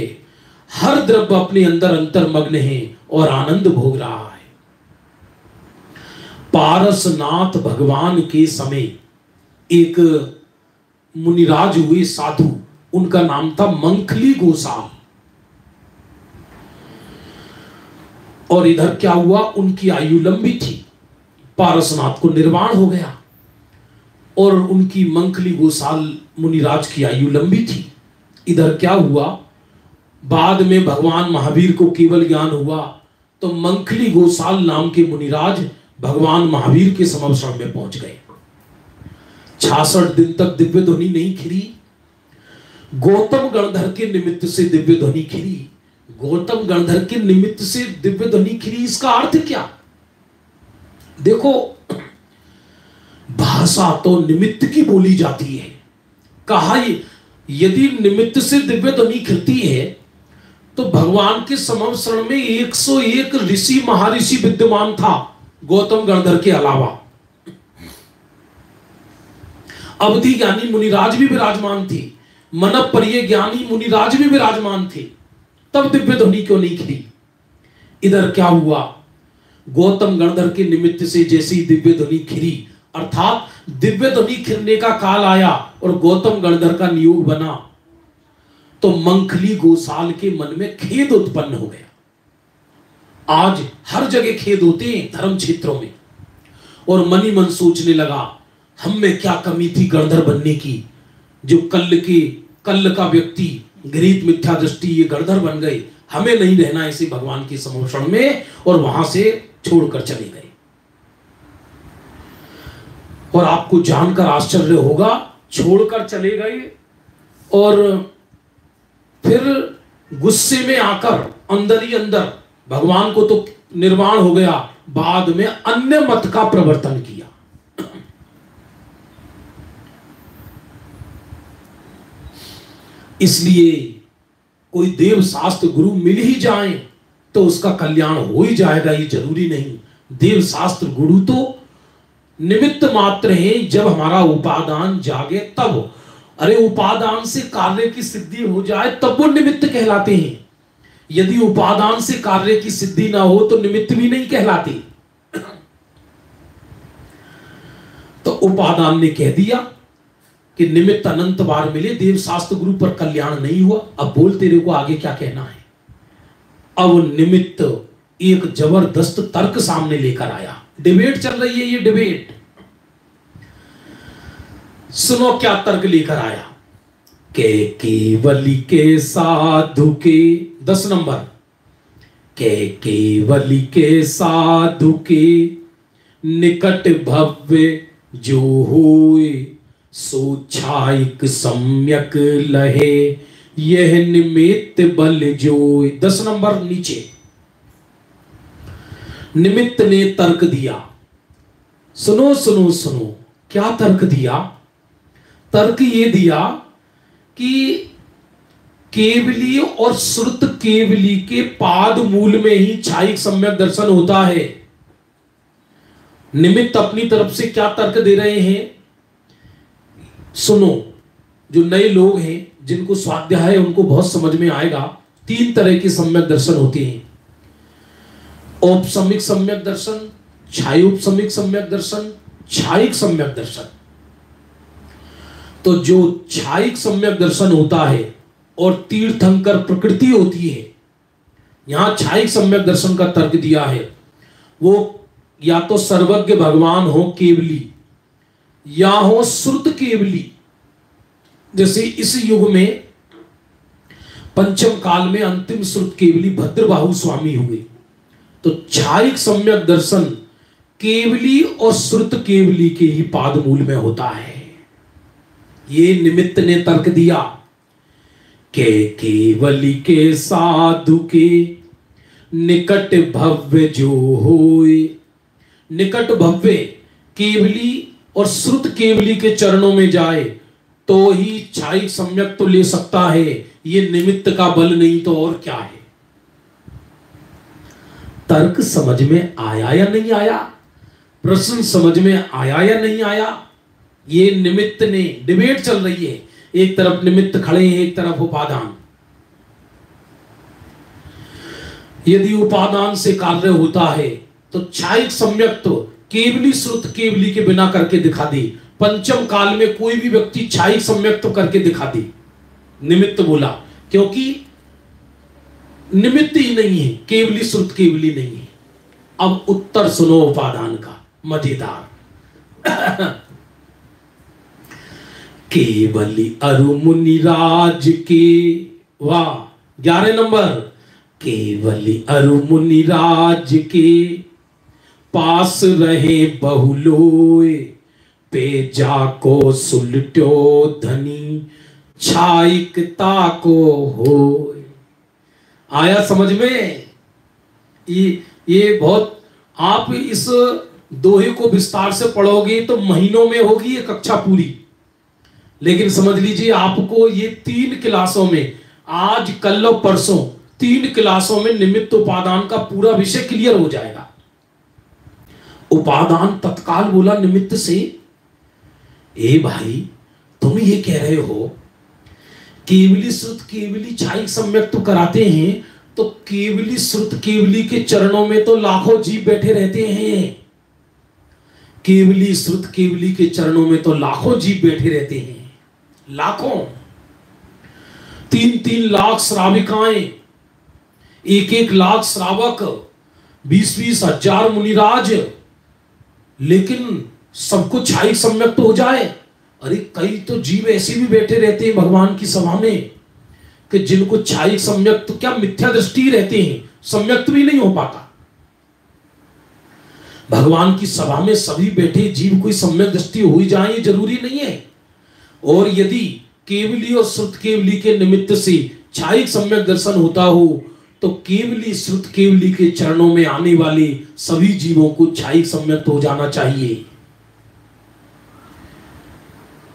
हर द्रव्य अपने अंदर अंतर्मग्न है और आनंद भोग रहा है। पारसनाथ भगवान के समय एक मुनिराज हुए साधु, उनका नाम था मंखली गोसाल। और इधर क्या हुआ, उनकी आयु लंबी थी, पारसनाथ को निर्वाण हो गया और उनकी मंखली गोसाल मुनिराज की आयु लंबी थी। इधर क्या हुआ, बाद में भगवान महावीर को केवल ज्ञान हुआ तो मंखली गोसाल नाम के मुनिराज भगवान महावीर के समक्षण में पहुंच गए। 66 दिन तक दिव्य ध्वनि नहीं खिली। गौतम गणधर के निमित्त से दिव्य ध्वनि खिली। गौतम गणधर के निमित्त से दिव्य ध्वनि खिली, इसका अर्थ क्या? देखो, भाषा तो निमित्त की बोली जाती है। कहा यदि निमित्त से दिव्य ध्वनि खिलती है तो भगवान के समक्षण में 101 ऋषि महर्षि विद्यमान था, गौतम गणधर के अलावा। अवधि ज्ञानी मुनिराज भी विराजमान थे, मनप्रिय ज्ञानी मुनिराज भी विराजमान थे, तब दिव्य ध्वनि क्यों नहीं खिली? इधर क्या हुआ, गौतम गणधर के निमित्त से जैसे ही दिव्य ध्वनि खिली, अर्थात दिव्य ध्वनि खिलने का काल आया और गौतम गणधर का नियोग बना, तो मंखली गोसाल के मन में खेद उत्पन्न हो गया। आज हर जगह खेद होते हैं धर्म क्षेत्रों में, और मनी मन सोचने लगा, हम में क्या कमी थी गणधर बनने की, जो कल का व्यक्ति गृहीत मिथ्या दृष्टि ये गणधर बन गए, हमें नहीं रहना ऐसे भगवान के समक्षण में, और वहां से छोड़कर चले गए। और आपको जानकर आश्चर्य होगा, छोड़कर चले गए और फिर गुस्से में आकर अंदर ही अंदर, भगवान को तो निर्वाण हो गया, बाद में अन्य मत का प्रवर्तन किया। इसलिए कोई देव शास्त्र गुरु मिल ही जाए तो उसका कल्याण हो ही जाएगा, ये जरूरी नहीं। देव शास्त्र गुरु तो निमित्त मात्र हैं, जब हमारा उपादान जागे तब। अरे उपादान से कार्य की सिद्धि हो जाए तब वो निमित्त कहलाते हैं। यदि उपादान से कार्य की सिद्धि ना हो तो निमित्त भी नहीं कहलाते। तो उपादान ने कह दिया कि निमित्त अनंत बार मिले, देव शास्त्र गुरु पर कल्याण नहीं हुआ। अब बोल तेरे को आगे क्या कहना है। अब निमित्त एक जबरदस्त तर्क सामने लेकर आया, डिबेट चल रही है, ये डिबेट। सुनो क्या तर्क लेकर आया। के केवली के साधु के 10 नंबर, के केवली के साधु के निकट भव्य जो होए, सो छाइक सम्यक लहे यह निमित्त बल जोए। 10 नंबर नीचे निमित्त ने तर्क दिया। सुनो सुनो सुनो, क्या तर्क दिया? तर्क ये दिया कि केवली और श्रुत केवली के पाद मूल में ही छाइक सम्यक दर्शन होता है। निमित्त अपनी तरफ से क्या तर्क दे रहे हैं सुनो। जो नए लोग हैं जिनको स्वाध्याय है उनको बहुत समझ में आएगा। 3 तरह के सम्यक दर्शन होते हैं। औपसमिक सम्यक दर्शन, छायोपसमिक सम्यक दर्शन, छाइक सम्यक दर्शन। तो जो छाइक सम्यक दर्शन होता है और तीर्थंकर प्रकृति होती है, यहां छाइक सम्यक दर्शन का तर्क दिया है। वो या तो सर्वज्ञ भगवान हो केवली, या हो श्रुत केवली। जैसे इस युग में पंचम काल में अंतिम श्रुत केवली भद्रबाहु स्वामी हुए। तो छाइक सम्यक दर्शन केवली और श्रुत केवली के ही पाद मूल में होता है। ये निमित्त ने तर्क दिया। के केवली के साधु के निकट भव्य जो होए, निकट भव्य केवली और श्रुत केवली के चरणों में जाए तो ही छाइक सम्यक तो ले सकता है। ये निमित्त का बल नहीं तो और क्या है। तर्क समझ में आया या नहीं आया? प्रश्न समझ में आया या नहीं आया? ये निमित्त ने, डिबेट चल रही है। एक तरफ निमित्त खड़े हैं, एक तरफ उपादान। यदि उपादान से कार्य होता है तो छाइक सम्यक तो केवली श्रुत केवली के बिना करके दिखा दे। पंचम काल में कोई भी व्यक्ति छाइक सम्यक तो करके दिखा दे। निमित्त बोला क्योंकि निमित्त ही नहीं है, केवली श्रुत केवली नहीं है। अब उत्तर सुनो उपादान का, मजेदार। केवली अरु मुनिराज के, वाह 11 नंबर, केवली अरु मुनिराज के पास रहे बहुलोय, पे जाको सुलट्यो धनी छाइकता को हो। आया समझ में? ये बहुत, आप इस दोहे को विस्तार से पढ़ोगे तो महीनों में होगी ये कक्षा पूरी। लेकिन समझ लीजिए आपको ये 3 क्लासों में, आज कल और परसों 3 क्लासों में निमित्त उपादान का पूरा विषय क्लियर हो जाएगा। उपादान तत्काल बोला निमित्त से, ए भाई तुम ये कह रहे हो केवली श्रुत केवली छाइक सम्यक तो कराते हैं, तो केवली श्रुत केवली के चरणों में तो लाखों जीव बैठे रहते हैं। केवली श्रुत केवली के चरणों में तो लाखों जीव बैठे रहते हैं, लाखों। 3-3 लाख श्राविकाएं, 1-1 लाख श्रावक, 20-20 हजार मुनिराज। लेकिन सबको छाइक सम्यक तो हो जाए। अरे कई तो जीव ऐसे भी बैठे रहते हैं भगवान की सभा में कि जिनको छाइक सम्यक तो क्या मिथ्या दृष्टि रहते हैं, सम्यक्त भी नहीं हो पाता। भगवान की सभा में सभी बैठे जीव कोई सम्यक दृष्टि हो ही जाए ये जरूरी नहीं है। और यदि केवली और श्रुत केवली के निमित्त से छाइक सम्यक दर्शन होता हो तो केवली श्रुत केवली के चरणों में आने वाले सभी जीवों को छाइक सम्यक हो जाना चाहिए।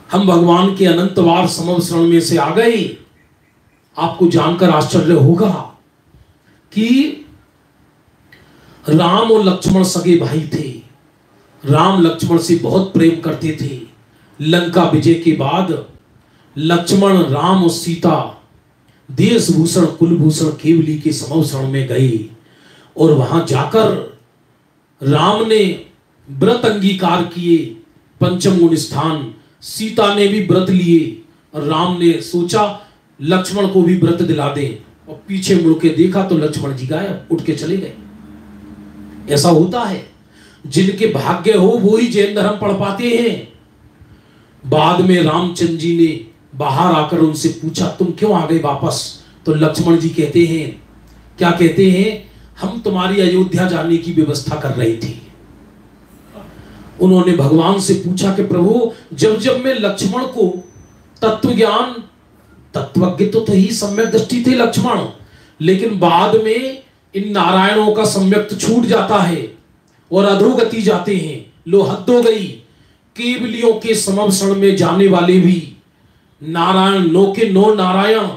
हम भगवान के अनंतवार समवसरण में से आ गए। आपको जानकर आश्चर्य होगा कि राम और लक्ष्मण सगे भाई थे। राम लक्ष्मण से बहुत प्रेम करते थे। लंका विजय के बाद लक्ष्मण, राम और सीता देशभूषण कुलभूषण केवली के समवसरण में गए और वहां जाकर राम ने व्रत अंगीकार किए, पंचम गुण स्थान। सीता ने भी व्रत लिए और राम ने सोचा लक्ष्मण को भी व्रत दिला दें, और पीछे मुड़ के देखा तो लक्ष्मण जी गायब, उठ के चले गए। ऐसा होता है। जिनके भाग्य हो वो ही जैन धर्म पढ़ पाते हैं। बाद में रामचंद्र जी ने बाहर आकर उनसे पूछा, तुम क्यों आ गए वापस? तो लक्ष्मण जी कहते हैं, क्या कहते हैं, हम तुम्हारी अयोध्या जाने की व्यवस्था कर रहे थे। उन्होंने भगवान से पूछा कि प्रभु, जब जब मैं लक्ष्मण को तत्व ज्ञान, तत्वज्ञ तो ही सम्यक दृष्टि थे लक्ष्मण, लेकिन बाद में इन नारायणों का सम्यक छूट जाता है और अधोगति जाते हैं, लो हद हो गई। केवलियों के समवसरण में जाने वाले भी नारायण, नो के नो नारायण,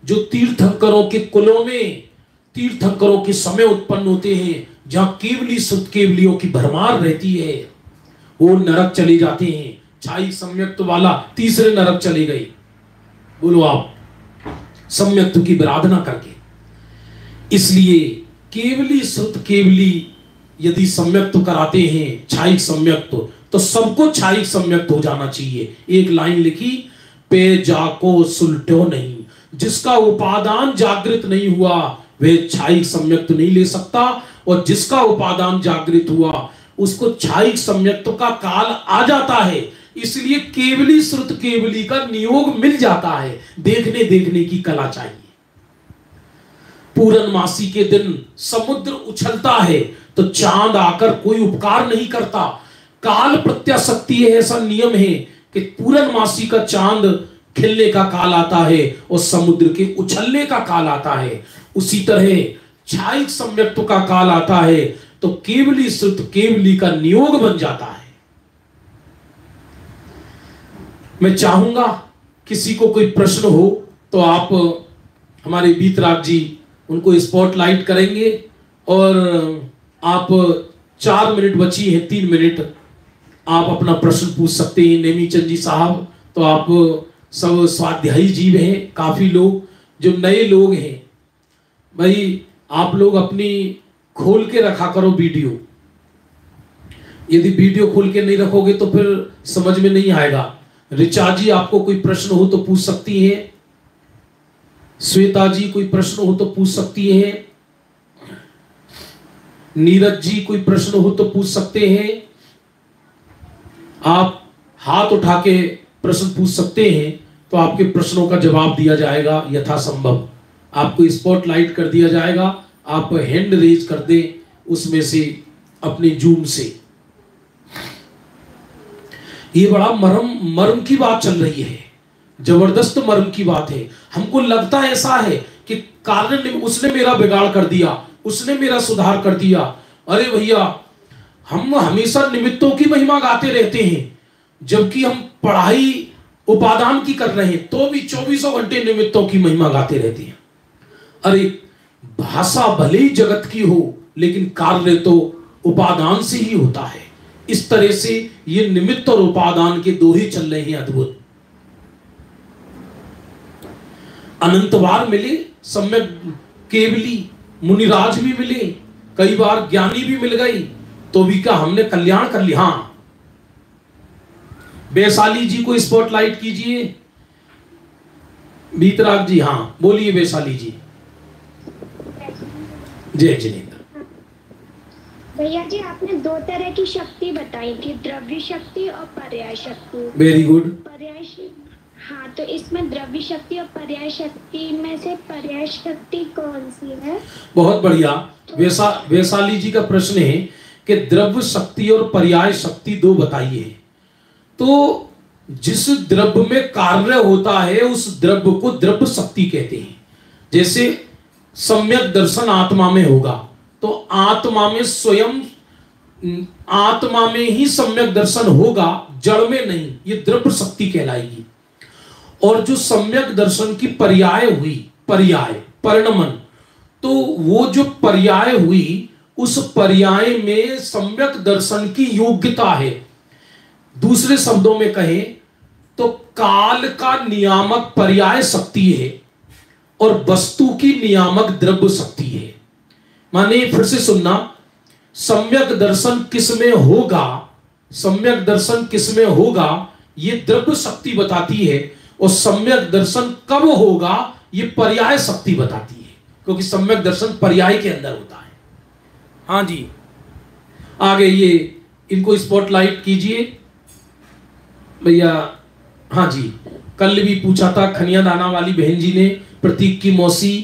जो तीर्थंकरों के कुलों में, तीर्थंकरों के समय उत्पन्न होते हैं, जहां केवली सुत केवलियों की भरमार रहती है, वो नरक चले जाते हैं। छाई सम्यक्त वाला तीसरे नरक चले गए। बोलो आप, सम्यक्त की आराधना करके। इसलिए केवली सुत केवली यदि सम्यक्त कराते हैं, छाई सम्यक्त, तो सबको छाई सम्यक्त हो जाना चाहिए। एक लाइन लिखी, पे जाको सुलटो नहीं, जिसका उपादान जागृत नहीं हुआ वह छाई सम्यक्त नहीं ले सकता, और जिसका उपादान जागृत हुआ उसको छाई सम्यक्त का काल आ जाता है। इसलिए केवली श्रुत केवली का नियोग मिल जाता है। देखने देखने की कला चाहिए। पूर्णमासी के दिन समुद्र उछलता है तो चांद आकर कोई उपकार नहीं करता। काल प्रत्याशक्ति है, ऐसा नियम है कि पूर्णमासी का चांद खिलने का काल आता है और समुद्र के उछलने का काल आता है। उसी तरह छाई सम्यक्त का काल आता है तो केवली श्रुत केवली का नियोग बन जाता है। मैं चाहूंगा किसी को कोई प्रश्न हो तो आप, हमारे बीतराज जी उनको स्पॉटलाइट करेंगे, और आप 4 मिनट बची है, 3 मिनट आप अपना प्रश्न पूछ सकते हैं। नेमीचंद जी साहब, तो आप सब स्वाध्यायी जीव हैं, काफी लोग जो नए लोग हैं, भाई आप लोग अपनी खोल के रखा करो वीडियो। यदि वीडियो खोल के नहीं रखोगे तो फिर समझ में नहीं आएगा। ऋचा जी, आपको कोई प्रश्न हो तो पूछ सकती है। श्वेता जी, कोई प्रश्न हो तो पूछ सकती है। नीरज जी, कोई प्रश्न हो तो पूछ सकते हैं। आप हाथ उठा के प्रश्न पूछ सकते हैं तो आपके प्रश्नों का जवाब दिया जाएगा यथासंभव। आपको स्पॉटलाइट कर दिया जाएगा। आप हैंड रेज कर दें उसमें से, अपने जूम से। ये बड़ा मर्म की बात चल रही है, जबरदस्त मर्म की बात है। हमको लगता ऐसा है कि कारण उसने मेरा बिगाड़ कर दिया, उसने मेरा सुधार कर दिया। अरे भैया, हम हमेशा निमित्तों की महिमा गाते रहते हैं, जबकि हम पढ़ाई उपादान की कर रहे हैं तो भी 24 घंटे निमित्तों की महिमा गाते रहते हैं। अरे भाषा भले ही जगत की हो, लेकिन कार्य तो उपादान से ही होता है। इस तरह से ये निमित्त और उपादान के दोहे चल रहे हैं अद्भुत। अनंतवार मिले, सम्यक केवली मुनिराज भी मिले, कई बार ज्ञानी भी मिल गई, तो भी क्या हमने कल्याण कर लिया। हाँ, वैशाली जी को स्पॉटलाइट कीजिए। बीतराग जी, हाँ बोलिए वैशाली जी। जय जिनेन्द्र। भैया जी, आपने 2 तरह की शक्ति बताई थी, द्रव्य शक्ति और पर्याय शक्ति। Very good. पर्याय, हाँ, तो इसमें द्रव्य शक्ति और पर्याय शक्ति में से पर्याय शक्ति कौन सी है? बहुत बढ़िया। वैशाली जी का प्रश्न है कि द्रव्य शक्ति और पर्याय शक्ति 2 बताइए। तो जिस द्रव्य में कार्य होता है उस द्रव्य को द्रव्य शक्ति कहते हैं। जैसे सम्यक दर्शन आत्मा में होगा तो आत्मा में स्वयं, आत्मा में ही सम्यक दर्शन होगा, जड़ में नहीं, ये द्रव्य शक्ति कहलाएगी। और जो सम्यक दर्शन की पर्याय हुई, पर्याय परिणमन, तो वो जो पर्याय हुई उस पर्याय में सम्यक दर्शन की योग्यता है। दूसरे शब्दों में कहें तो काल का नियामक पर्याय शक्ति है और वस्तु की नियामक द्रव्य शक्ति है। माने फिर से सुनना, सम्यक दर्शन किसमें होगा, सम्यक दर्शन किसमें होगा ये द्रव्य शक्ति बताती है, और सम्यक दर्शन कब होगा ये पर्याय शक्ति बताती है, क्योंकि सम्यक दर्शन पर्याय के अंदर होता है। हाँ जी, आगे ये इनको स्पॉटलाइट कीजिए भैया। हाँ जी, कल भी पूछा था खनिया दाना वाली बहन जी ने, प्रतीक की मौसी।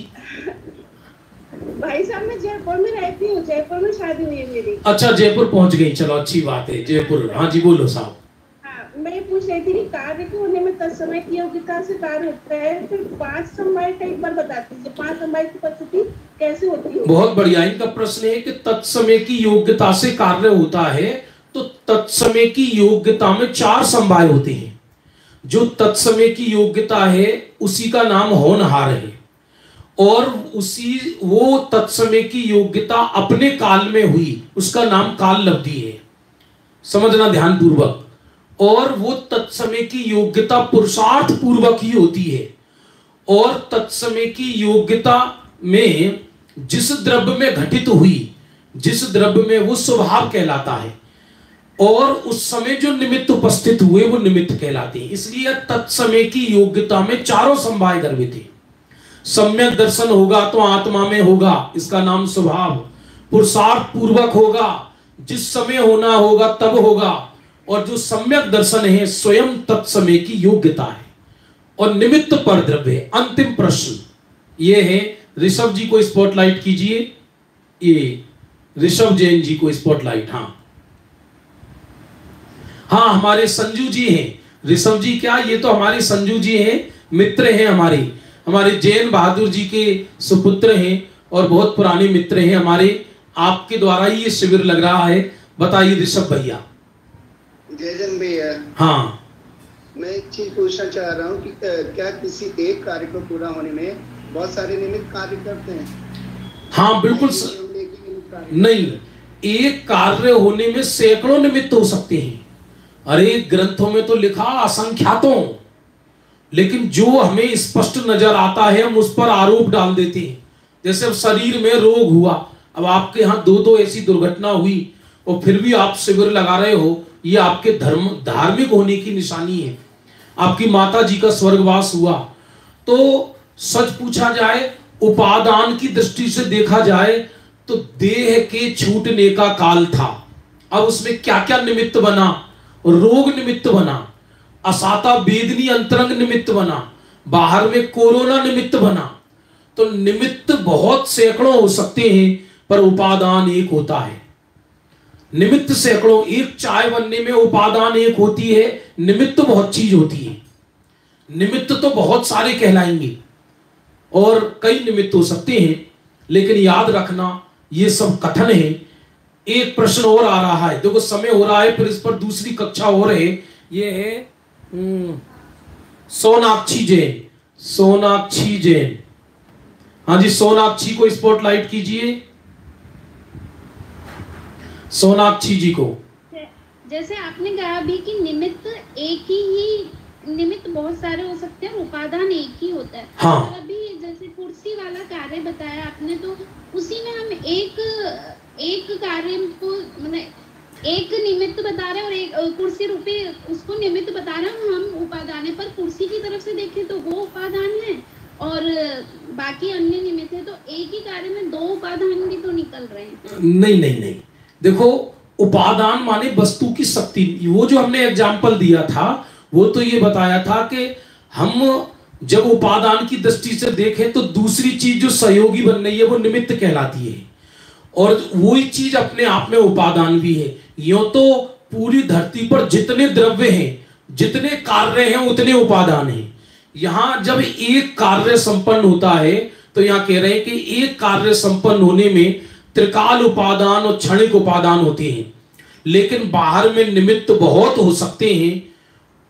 भाई साहब मैं जयपुर में रहती हूँ, जयपुर में शादी हुई है मेरी। अच्छा, जयपुर पहुंच गई, चलो अच्छी बात है, जयपुर। हाँ जी बोलो साहब। हाँ, मैं पूछ रही थी कि कार्य के होने में तत्समय की योग्यता से कार्य होता है, फिर 5 समवाय का एक बार बता दीजिए, 5 समवाय की उपस्थिति कैसे होती है? बहुत बढ़िया, इनका प्रश्न है कि तत्समय की योग्यता से कार्य होता है, तो तत्समय की योग्यता में 4 समवाय होते हैं। जो तत्समय की योग्यता है उसी का नाम होनहार है, और उसी वो तत्समय की योग्यता अपने काल में हुई उसका नाम काल लब्धि है, समझना ध्यान पूर्वक। और वो तत्समय की योग्यता पुरुषार्थ पूर्वक ही होती है, और तत्समय की योग्यता में जिस द्रव्य में घटित हुई, जिस द्रव्य में वो स्वभाव कहलाता है, और उस समय जो निमित्त उपस्थित हुए वो निमित्त कहलाते हैं। इसलिए तत्समय की योग्यता में 4 समवाय गर्भित है। सम्यक दर्शन होगा तो आत्मा में होगा, इसका नाम स्वभाव। पुरुषार्थ पूर्वक होगा, जिस समय होना होगा तब होगा, और जो सम्यक दर्शन है स्वयं तत्समय की योग्यता है, और निमित्त पर द्रव्य है। अंतिम प्रश्न ये है, ऋषभ जी को स्पॉटलाइट कीजिए, ये ऋषभ जैन जी को स्पॉटलाइट। हाँ हाँ, हमारे संजू जी हैं। ऋषभ जी क्या, ये तो हमारे संजू जी हैं, मित्र हैं हमारे जैन बहादुर जी के सुपुत्र हैं और बहुत पुराने मित्र हैं हमारे। आपके द्वारा ही ये शिविर लग रहा है। बताइए ऋषभ भैया। जयजन भैया, हाँ, मैं एक चीज पूछना चाह रहा हूँ कि क्या किसी एक कार्य को पूरा होने में बहुत सारे निमित्त कार्य करते हैं? हाँ बिल्कुल नहीं, एक कार्य होने में सैकड़ों निमित्त हो सकते हैं। अरे ग्रंथों में तो लिखा असंख्यातों, लेकिन जो हमें स्पष्ट नजर आता है हम उस पर आरोप डाल देते हैं। जैसे अब शरीर में रोग हुआ, अब आपके यहाँ 2 ऐसी दुर्घटना हुई और फिर भी आप शिविर लगा रहे हो, ये आपके धार्मिक होने की निशानी है। आपकी माता जी का स्वर्गवास हुआ, तो सच पूछा जाए, उपादान की दृष्टि से देखा जाए तो देह के छूटने का काल था। अब उसमें क्या क्या निमित्त बना, रोग निमित्त बना, असाता वेदनी अंतरंग निमित्त बना, बाहर में कोरोना निमित्त बना। तो निमित्त बहुत सैकड़ों हो सकते हैं, पर उपादान एक होता है। निमित्त सैकड़ों, एक चाय बनने में उपादान एक होती है, निमित्त बहुत चीज होती है। निमित्त तो बहुत सारे कहलाएंगे और कई निमित्त हो सकते हैं, लेकिन याद रखना ये सब कथन है। एक प्रश्न और आ रहा है, देखो समय हो रहा है, फिर इस पर दूसरी कक्षा हो रहे। ये है सोनाक्षी जैन, सोनाक्षी जैन। हाँ जी, सोनाक्षी को स्पॉटलाइट कीजिए, सोनाक्षी जी को। जैसे आपने कहा अभी कि निमित्त एक ही निमित्त बहुत सारे हो सकते हैं, उपादान एक ही होता है। हाँ। और अभी जैसे कुर्सी वाला कार्य बताया आपने, तो उसी में हम एक कार्य को मतलब एक निमित्त बता रहे हैं और एक कुर्सी रूपी उसको निमित्त बता रहे हैं हम उपादान है। पर कुर्सी की तरफ से देखें तो वो उपादान है और बाकी अन्य निमित्त है, तो एक ही कार्य में 2 उपादान भी तो निकल रहे हैं। नहीं, देखो उपादान माने वस्तु की शक्ति। वो जो हमने एग्जाम्पल दिया था वो तो ये बताया था कि हम जब उपादान की दृष्टि से देखें तो दूसरी चीज जो सहयोगी बन रही है वो निमित्त कहलाती है, और वही चीज अपने आप में उपादान भी है। यूं तो पूरी धरती पर जितने द्रव्य हैं, जितने कार्य हैं, उतने उपादान हैं। यहां जब एक कार्य संपन्न होता है तो यहां कह रहे हैं कि एक कार्य संपन्न होने में त्रिकाल उपादान और क्षणिक उपादान होते हैं, लेकिन बाहर में निमित्त बहुत हो सकते हैं।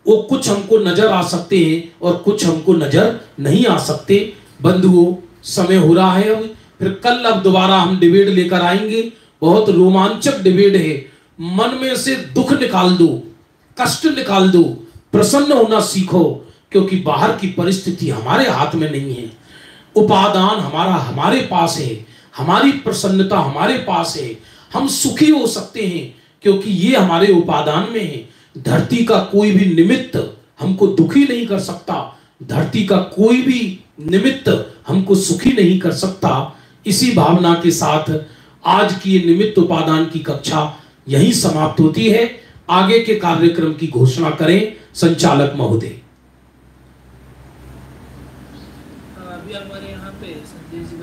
वो कुछ हमको नजर आ सकते हैं और कुछ हमको नजर नहीं आ सकते। बंधुओं, समय हो रहा है, फिर कल अब दोबारा हम डिबेट लेकर आएंगे। बहुत रोमांचक डिबेट है। मन में से दुख निकाल दो, कष्ट निकाल दो, प्रसन्न होना सीखो, क्योंकि बाहर की परिस्थिति हमारे हाथ में नहीं है। उपादान हमारे पास है, हमारी प्रसन्नता हमारे पास है। हम सुखी हो सकते हैं क्योंकि ये हमारे उपादान में है। धरती का कोई भी निमित्त हमको दुखी नहीं कर सकता, धरती का कोई भी निमित्त हमको सुखी नहीं कर सकता। इसी भावना के साथ आज की ये निमित्त उपादान की कक्षा यहीं समाप्त होती है। आगे के कार्यक्रम की घोषणा करें संचालक महोदय। अभी हमारे यहाँ पे संजय जी